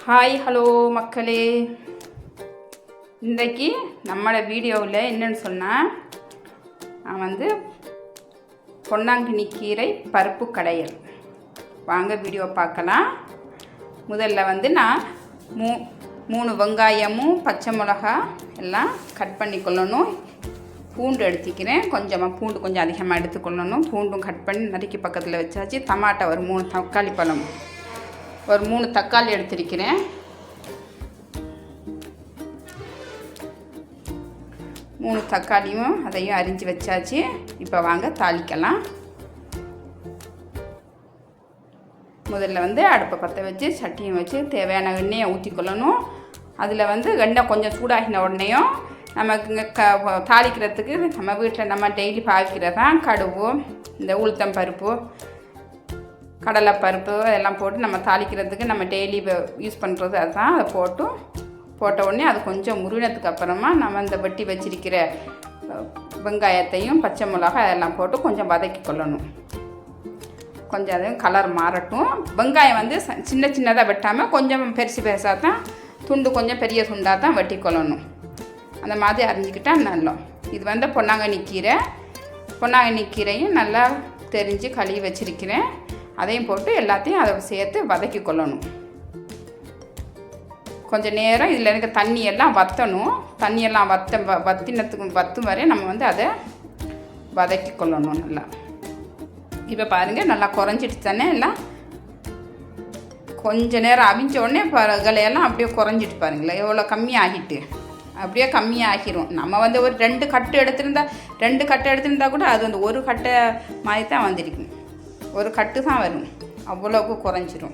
Hi hello மக்களே, இன்றைக்கி நம்மளோட வீடியோவில் என்னென்னு சொன்னால், நான் வந்து பொன்னாங்கண்ணி கீரை பருப்பு கடையல். வாங்க வீடியோ பார்க்கலாம். முதல்ல வந்து நான் மூணு வெங்காயமும் பச்சை மிளகா எல்லாம் கட் பண்ணி கொள்ளணும். பூண்டு எடுத்துக்கிறேன், பூண்டு கொஞ்சம் அதிகமாக எடுத்துக்கொள்ளணும். பூண்டும் கட் பண்ணி நறுக்கி பக்கத்தில் வச்சாச்சு. டமாட்டோ ஒரு 3 தக்காளி பழம், ஒரு 3 தக்காளி எடுத்திருக்கிறேன். 3 தக்காளியும் அதையும் அரிஞ்சு வச்சாச்சு. இப்போ வாங்க தாளிக்கலாம். முதல்ல வந்து அடுப்பை பற்ற வச்சு சட்டியும் வச்சு தேவையான எண்ணெயை ஊற்றிக்கொள்ளணும். அதில் வந்து எண்ணெய் கொஞ்சம் சூடாகின உடனேயும் நமக்கு தாளிக்கிறதுக்கு நம்ம வீட்டில் நம்ம டெய்லி பாவிக்கிறது தான் கடுகு, இந்த உளுத்தம் பருப்பு, கடலைப்பருப்பு அதெல்லாம் போட்டு நம்ம தாளிக்கிறதுக்கு நம்ம டெய்லி யூஸ் பண்ணுறது அதுதான். அதை போட்ட உடனே அது கொஞ்சம் முருகினதுக்கு அப்புறமா நம்ம இந்த வெட்டி வச்சிருக்கிற வெங்காயத்தையும் பச்சை மிளகா அதெல்லாம் போட்டு கொஞ்சம் வதக்கி கொள்ளணும். கொஞ்சம் அதையும் கலர் மாறட்டும். வெங்காயம் வந்து சின்ன சின்னதாக வெட்டாமல் கொஞ்சம் பெருசாக தான், துண்டு கொஞ்சம் பெரிய துண்டாக தான் வெட்டி கொள்ளணும். அந்த மாதிரி அரிஞ்சிக்கிட்டால் நல்லா. இது வந்து பொன்னாங்கண்ணி கீரையும் நல்லா தெரிஞ்சு கழுவி வச்சிருக்கிறேன். அதையும் போட்டு எல்லாத்தையும் அதை சேர்த்து வதக்கி கொள்ளணும். கொஞ்சம் நேரம் இதில் இருக்க தண்ணியெல்லாம் வற்றணும். தண்ணியெல்லாம் வற்றும் வரை நம்ம வந்து அதை வதக்கி கொள்ளணும் நல்லா. இப்போ பாருங்கள், நல்லா குறைஞ்சிட்டு தானே எல்லாம். கொஞ்சம் நேரம் அவிஞ்ச உடனே கலையெல்லாம் அப்படியே குறைஞ்சிட்டு பாருங்களேன், எவ்வளோ கம்மியாகிட்டு. அப்படியே கம்மியாகிரும். நம்ம வந்து ஒரு 2 கட்டு எடுத்திருந்தா கூட அது வந்து ஒரு கட்டை மாதிரி தான் வந்திருக்கும். ஒரு கட்டு தான் வரும், அவ்வளோக்கு குறைஞ்சிரும்.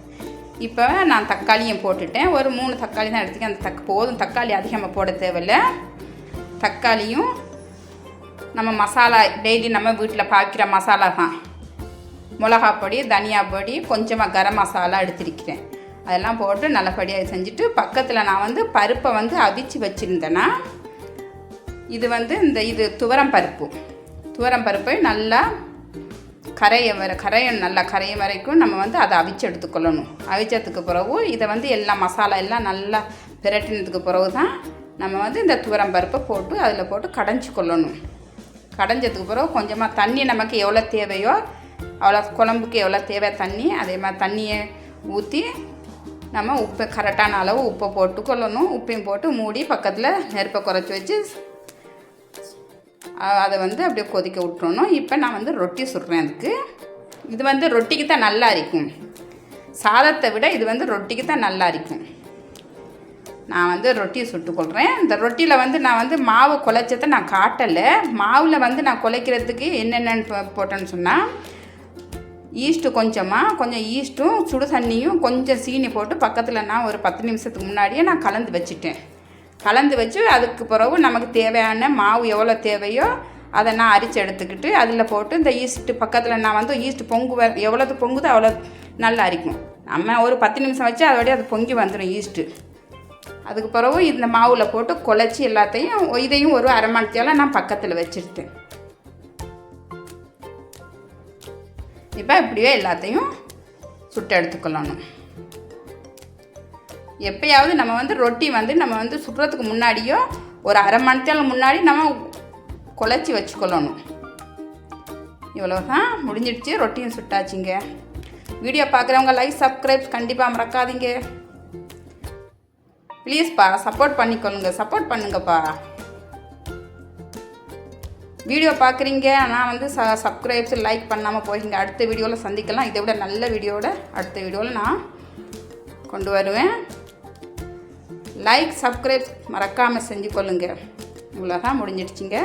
இப்போ நான் தக்காளியும் போட்டுட்டேன். ஒரு 3 தக்காளி தான் எடுத்துக்கேன். அந்த போதும், தக்காளி அதிகமாக போட தேவையில்லை. தக்காளியும் நம்ம மசாலா டெய்லி நம்ம வீட்டில் பாய்க்கிற மசாலா தான். மிளகாப்பொடி, தனியாப்பொடி, கொஞ்சமாக கரம் மசாலா எடுத்திருக்கிறேன். அதெல்லாம் போட்டு நல்லபடியாக செஞ்சுட்டு பக்கத்தில் நான் வந்து பருப்பை வந்து அவிச்சு வச்சுருந்தேன்னா, இது வந்து இது துவரம் பருப்பை நல்லா நல்லா கரைய வரைக்கும் நம்ம வந்து அதை அவிச்சு எடுத்துக்கொள்ளணும். அவிச்சதுக்கு பிறகு இதை வந்து மசாலா எல்லாம் நல்லா பிரட்டினதுக்கு பிறகு தான் நம்ம வந்து இந்த துவரம் பருப்பை போட்டு அதில் போட்டு கடைஞ்சி கொள்ளணும். கடைஞ்சதுக்கு பிறகு கொஞ்சமாக தண்ணி நமக்கு எவ்வளோ தேவையோ அவ்வளோ, குழம்புக்கு எவ்வளோ தேவை தண்ணி, அதே மாதிரி தண்ணியை ஊற்றி நம்ம உப்பை கரெக்டான அளவு உப்பை போட்டு கொள்ளணும். உப்பையும் போட்டு மூடி பக்கத்தில் நெருப்பை குறைச்சி வச்சு அதை வந்து அப்படியே கொதிக்க விட்டுறணும். இப்போ நான் வந்து ரொட்டி சுடுறேன். அதுக்கு இது வந்து ரொட்டிக்கு தான் நல்லா இருக்கும். சாதத்தை விட இது வந்து ரொட்டிக்கு தான் நல்லா இருக்கும். நான் வந்து ரொட்டியை சுட்டுக்கொள்கிறேன். இந்த ரொட்டியில் வந்து நான் வந்து மாவு குழைச்சதை நான் காட்டலை. மாவில் வந்து நான் குழைக்கிறதுக்கு என்னென்னு போட்டேன்னு சொன்னால், கொஞ்சம் ஈஸ்ட்டும் சுடு தண்ணியும் கொஞ்சம் சீனி போட்டு பக்கத்தில் நான் ஒரு 10 நிமிஷத்துக்கு முன்னாடியே நான் கலந்து வச்சு அதுக்கு பிறகு நமக்கு தேவையான மாவு எவ்வளோ தேவையோ அதை நான் அரிச்சு எடுத்துக்கிட்டு அதில் போட்டு இந்த ஈஸ்ட்டு பக்கத்தில் நான் வந்து ஈஸ்ட்டு எவ்வளோது பொங்குதோ அவ்வளோ நல்லா அரிக்கும். நம்ம ஒரு 10 நிமிஷம் வச்சு அதோடய அது பொங்கி வந்துடும் ஈஸ்ட்டு. அதுக்கு பிறகு இந்த மாவில் போட்டு குழைச்சி எல்லாத்தையும் இதையும் ஒரு அரை மணி நேரம் நான் பக்கத்தில் வச்சுருத்தேன். இப்போ இப்படியே எல்லாத்தையும் சுட்டு எடுத்துக்கொள்ளணும். எப்பயாவது நம்ம வந்து ரொட்டி வந்து நம்ம வந்து சுடுறதுக்கு முன்னாடியோ ஒரு அரை மணி நேரம் முன்னாடி நம்ம குழைச்சி வச்சுக்கொள்ளணும். இவ்வளோதான், முடிஞ்சிடுச்சு. ரொட்டியும் சுட்டாச்சுங்க. வீடியோ பார்க்குறவங்க லைக் சப்ஸ்கிரைப் கண்டிப்பாக மறக்காதீங்க. ப்ளீஸ்ப்பா சப்போர்ட் பண்ணுங்கப்பா. வீடியோ பார்க்குறீங்க, ஆனால் வந்து சப்ஸ்கிரைப்ஸ் லைக் பண்ணாமல் போகிறீங்க. அடுத்த வீடியோவில் சந்திக்கலாம். இதை விட நல்ல வீடியோவோட அடுத்த வீடியோவில் நான் கொண்டு வருவேன். லைக் சப்ஸ்கிரைப் மறக்காமல் செஞ்சு கொள்ளுங்க. இவ்வளோதான், முடிஞ்சிடுச்சிங்க.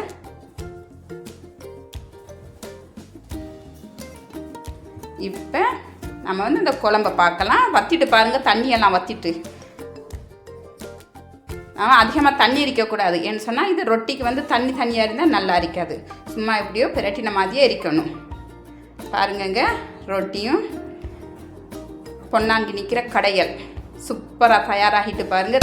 இப்போ நம்ம வந்து இந்த குழம்பை பார்க்கலாம். வற்றிட்டு பாருங்கள், தண்ணியெல்லாம் வற்றிட்டு. அதிகமாக தண்ணி இருக்கக்கூடாது. ஏன்னு சொன்னால் இது ரொட்டிக்கு வந்து தண்ணியாக இருந்தால் நல்லா இருக்காது. சும்மா எப்படியோ பிரட்டின மாதிரியே இருக்கணும். பாருங்கங்க, ரொட்டியும் பொன்னாங்கண்ணி நிற்கிற கடையல் சூப்பராக தயாராகிட்டு பாருங்கள்.